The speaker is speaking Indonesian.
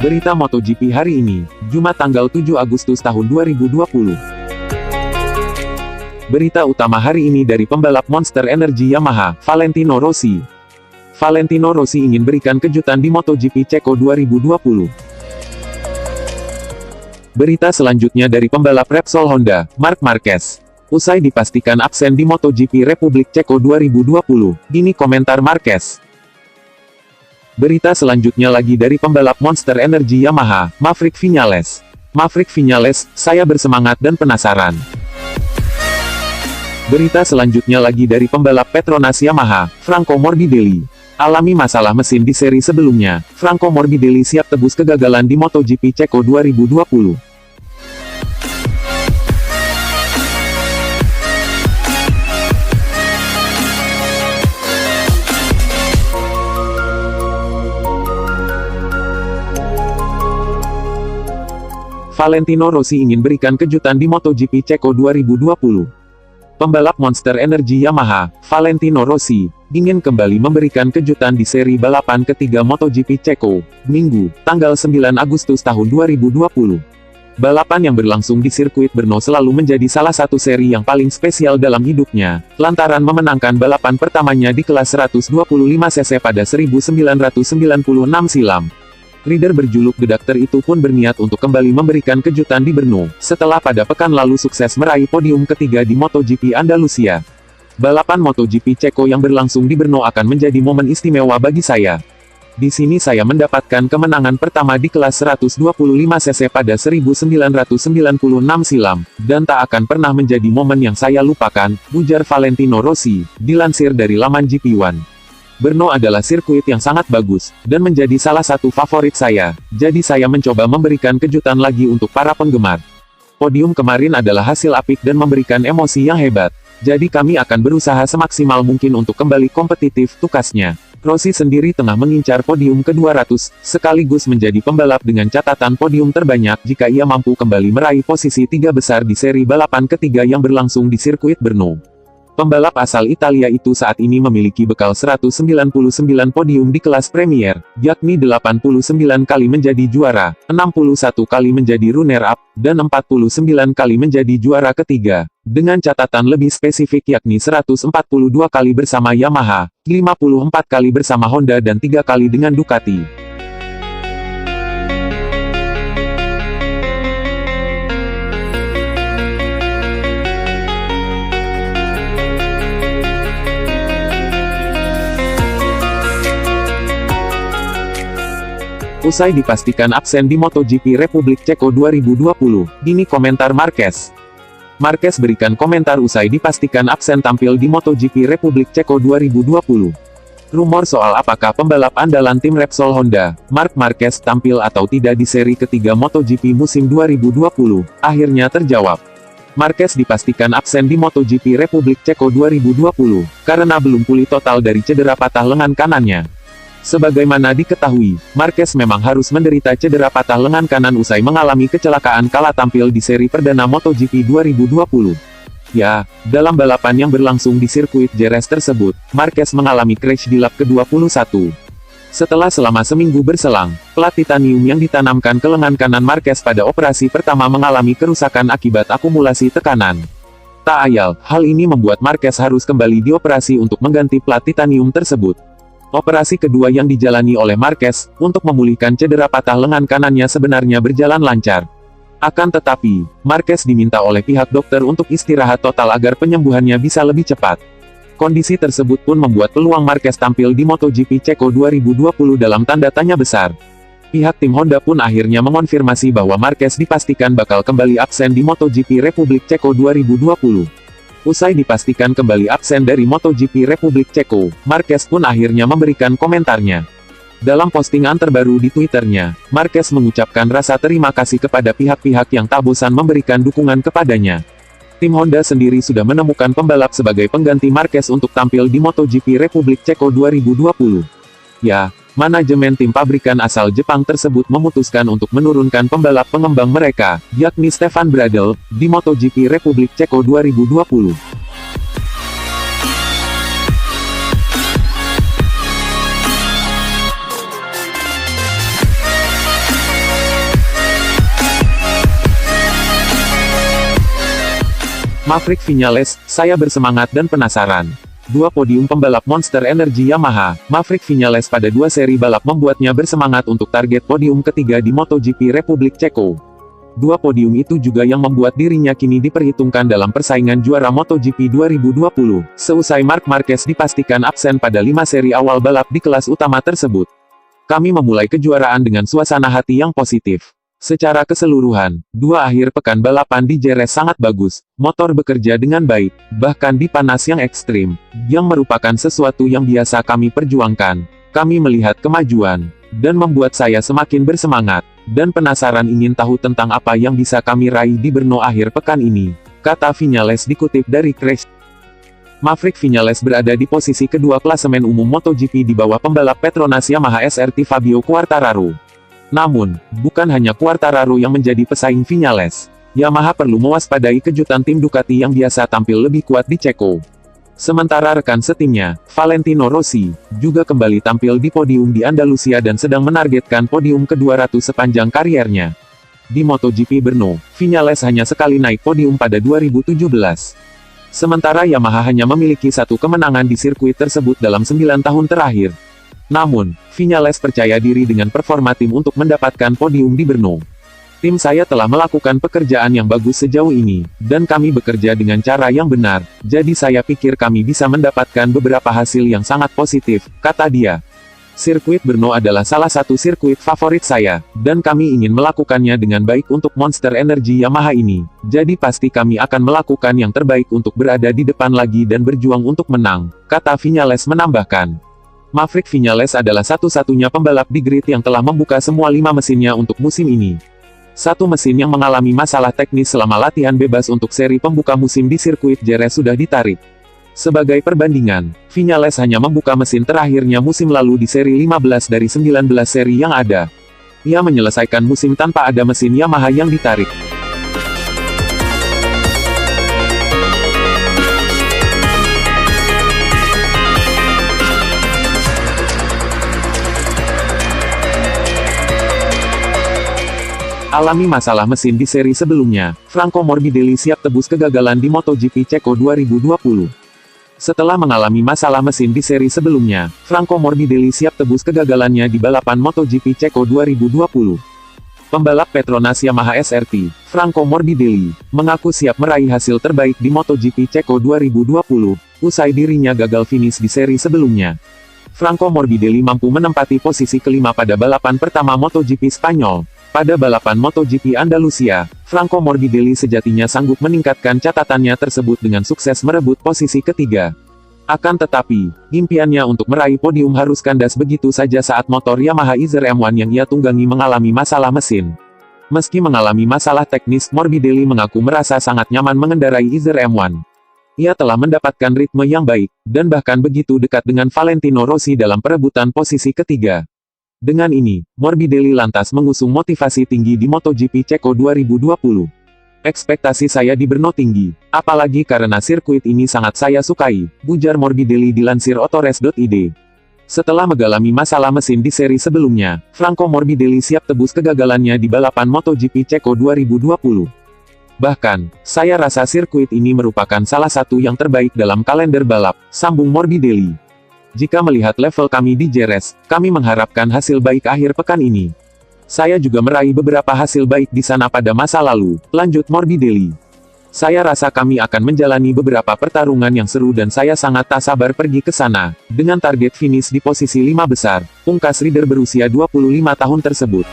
Berita MotoGP hari ini, Jumat tanggal 7 Agustus tahun 2020. Berita utama hari ini dari pembalap Monster Energy Yamaha, Valentino Rossi. Valentino Rossi ingin berikan kejutan di MotoGP Ceko 2020. Berita selanjutnya dari pembalap Repsol Honda, Marc Marquez. Usai dipastikan absen di MotoGP Republik Ceko 2020, gini komentar Marquez. Berita selanjutnya lagi dari pembalap Monster Energy Yamaha, Maverick Viñales. Maverick Viñales, saya bersemangat dan penasaran. Berita selanjutnya lagi dari pembalap Petronas Yamaha, Franco Morbidelli. Alami masalah mesin di seri sebelumnya, Franco Morbidelli siap tebus kegagalan di MotoGP Ceko 2020. Valentino Rossi ingin berikan kejutan di MotoGP Ceko 2020. Pembalap Monster Energy Yamaha, Valentino Rossi, ingin kembali memberikan kejutan di seri balapan ketiga MotoGP Ceko, Minggu, tanggal 9 Agustus tahun 2020. Balapan yang berlangsung di sirkuit Brno selalu menjadi salah satu seri yang paling spesial dalam hidupnya, lantaran memenangkan balapan pertamanya di kelas 125cc pada 1996 silam. Rider berjuluk The Doctor itu pun berniat untuk kembali memberikan kejutan di Brno, setelah pada pekan lalu sukses meraih podium ketiga di MotoGP Andalusia. Balapan MotoGP Ceko yang berlangsung di Brno akan menjadi momen istimewa bagi saya. Di sini saya mendapatkan kemenangan pertama di kelas 125cc pada 1996 silam, dan tak akan pernah menjadi momen yang saya lupakan, ujar Valentino Rossi, dilansir dari laman GP One. Brno adalah sirkuit yang sangat bagus, dan menjadi salah satu favorit saya, jadi saya mencoba memberikan kejutan lagi untuk para penggemar. Podium kemarin adalah hasil apik dan memberikan emosi yang hebat, jadi kami akan berusaha semaksimal mungkin untuk kembali kompetitif, tukasnya. Rossi sendiri tengah mengincar podium ke-200, sekaligus menjadi pembalap dengan catatan podium terbanyak jika ia mampu kembali meraih posisi 3 besar di seri balapan ketiga yang berlangsung di sirkuit Brno. Pembalap asal Italia itu saat ini memiliki bekal 199 podium di kelas Premier, yakni 89 kali menjadi juara, 61 kali menjadi runner-up, dan 49 kali menjadi juara ketiga, dengan catatan lebih spesifik yakni 142 kali bersama Yamaha, 54 kali bersama Honda dan 3 kali dengan Ducati. Usai dipastikan absen di MotoGP Republik Ceko 2020, gini komentar Marquez. Marquez berikan komentar usai dipastikan absen tampil di MotoGP Republik Ceko 2020. Rumor soal apakah pembalap andalan tim Repsol Honda, Marc Marquez tampil atau tidak di seri ketiga MotoGP musim 2020, akhirnya terjawab. Marquez dipastikan absen di MotoGP Republik Ceko 2020, karena belum pulih total dari cedera patah lengan kanannya. Sebagaimana diketahui, Marquez memang harus menderita cedera patah lengan kanan usai mengalami kecelakaan kala tampil di seri perdana MotoGP 2020. Ya, dalam balapan yang berlangsung di sirkuit Jerez tersebut, Marquez mengalami crash di lap ke-21. Setelah selama seminggu berselang, plat titanium yang ditanamkan ke lengan kanan Marquez pada operasi pertama mengalami kerusakan akibat akumulasi tekanan. Tak ayal, hal ini membuat Marquez harus kembali dioperasi untuk mengganti plat titanium tersebut. Operasi kedua yang dijalani oleh Marquez, untuk memulihkan cedera patah lengan kanannya sebenarnya berjalan lancar. Akan tetapi, Marquez diminta oleh pihak dokter untuk istirahat total agar penyembuhannya bisa lebih cepat. Kondisi tersebut pun membuat peluang Marquez tampil di MotoGP Ceko 2020 dalam tanda tanya besar. Pihak tim Honda pun akhirnya mengonfirmasi bahwa Marquez dipastikan bakal kembali absen di MotoGP Republik Ceko 2020. Usai dipastikan kembali absen dari MotoGP Republik Ceko, Marquez pun akhirnya memberikan komentarnya. Dalam postingan terbaru di Twitternya, Marquez mengucapkan rasa terima kasih kepada pihak-pihak yang tak bosan memberikan dukungan kepadanya. Tim Honda sendiri sudah menemukan pembalap sebagai pengganti Marquez untuk tampil di MotoGP Republik Ceko 2020. Ya, manajemen tim pabrikan asal Jepang tersebut memutuskan untuk menurunkan pembalap pengembang mereka, yakni Stefan Bradl, di MotoGP Republik Ceko 2020. Maverick Viñales, saya bersemangat dan penasaran. 2 podium pembalap Monster Energy Yamaha, Maverick Viñales pada 2 seri balap membuatnya bersemangat untuk target podium ketiga di MotoGP Republik Ceko. 2 podium itu juga yang membuat dirinya kini diperhitungkan dalam persaingan juara MotoGP 2020, seusai Marc Marquez dipastikan absen pada 5 seri awal balap di kelas utama tersebut. Kami memulai kejuaraan dengan suasana hati yang positif. Secara keseluruhan, 2 akhir pekan balapan di Jerez sangat bagus, motor bekerja dengan baik, bahkan di panas yang ekstrim, yang merupakan sesuatu yang biasa kami perjuangkan. Kami melihat kemajuan, dan membuat saya semakin bersemangat, dan penasaran ingin tahu tentang apa yang bisa kami raih di Brno akhir pekan ini, kata Viñales dikutip dari Crash. Maverick Viñales berada di posisi kedua klasemen umum MotoGP di bawah pembalap Petronas Yamaha SRT Fabio Quartararo. Namun, bukan hanya Quartararo yang menjadi pesaing Viñales. Yamaha perlu mewaspadai kejutan tim Ducati yang biasa tampil lebih kuat di Ceko. Sementara rekan setimnya, Valentino Rossi, juga kembali tampil di podium di Andalusia dan sedang menargetkan podium ke-200 sepanjang kariernya. Di MotoGP Brno, Viñales hanya sekali naik podium pada 2017. Sementara Yamaha hanya memiliki 1 kemenangan di sirkuit tersebut dalam 9 tahun terakhir. Namun, Viñales percaya diri dengan performa tim untuk mendapatkan podium di Brno. Tim saya telah melakukan pekerjaan yang bagus sejauh ini, dan kami bekerja dengan cara yang benar, jadi saya pikir kami bisa mendapatkan beberapa hasil yang sangat positif, kata dia. Sirkuit Brno adalah salah satu sirkuit favorit saya, dan kami ingin melakukannya dengan baik untuk Monster Energy Yamaha ini, jadi pasti kami akan melakukan yang terbaik untuk berada di depan lagi dan berjuang untuk menang, kata Viñales menambahkan. Maverick Viñales adalah satu-satunya pembalap di grid yang telah membuka semua 5 mesinnya untuk musim ini. 1 mesin yang mengalami masalah teknis selama latihan bebas untuk seri pembuka musim di sirkuit Jerez sudah ditarik. Sebagai perbandingan, Viñales hanya membuka mesin terakhirnya musim lalu di seri 15 dari 19 seri yang ada. Ia menyelesaikan musim tanpa ada mesin Yamaha yang ditarik. Alami masalah mesin di seri sebelumnya, Franco Morbidelli siap tebus kegagalan di MotoGP Ceko 2020. Setelah mengalami masalah mesin di seri sebelumnya, Franco Morbidelli siap tebus kegagalannya di balapan MotoGP Ceko 2020. Pembalap Petronas Yamaha SRT, Franco Morbidelli, mengaku siap meraih hasil terbaik di MotoGP Ceko 2020, usai dirinya gagal finish di seri sebelumnya. Franco Morbidelli mampu menempati posisi kelima pada balapan pertama MotoGP Spanyol. Pada balapan MotoGP Andalusia, Franco Morbidelli sejatinya sanggup meningkatkan catatannya tersebut dengan sukses merebut posisi ketiga. Akan tetapi, impiannya untuk meraih podium harus kandas begitu saja saat motor Yamaha Izer M1 yang ia tunggangi mengalami masalah mesin. Meski mengalami masalah teknis, Morbidelli mengaku merasa sangat nyaman mengendarai Izer M1. Ia telah mendapatkan ritme yang baik, dan bahkan begitu dekat dengan Valentino Rossi dalam perebutan posisi ketiga. Dengan ini, Morbidelli lantas mengusung motivasi tinggi di MotoGP Ceko 2020. Ekspektasi saya di Brno tinggi, apalagi karena sirkuit ini sangat saya sukai, ujar Morbidelli dilansir Autores.id. Setelah mengalami masalah mesin di seri sebelumnya, Franco Morbidelli siap tebus kegagalannya di balapan MotoGP Ceko 2020. Bahkan, saya rasa sirkuit ini merupakan salah satu yang terbaik dalam kalender balap, sambung Morbidelli. Jika melihat level kami di Jerez, kami mengharapkan hasil baik akhir pekan ini. Saya juga meraih beberapa hasil baik di sana pada masa lalu, lanjut Morbidelli. Saya rasa kami akan menjalani beberapa pertarungan yang seru dan saya sangat tak sabar pergi ke sana, dengan target finish di posisi 5 besar, pungkas rider berusia 25 tahun tersebut.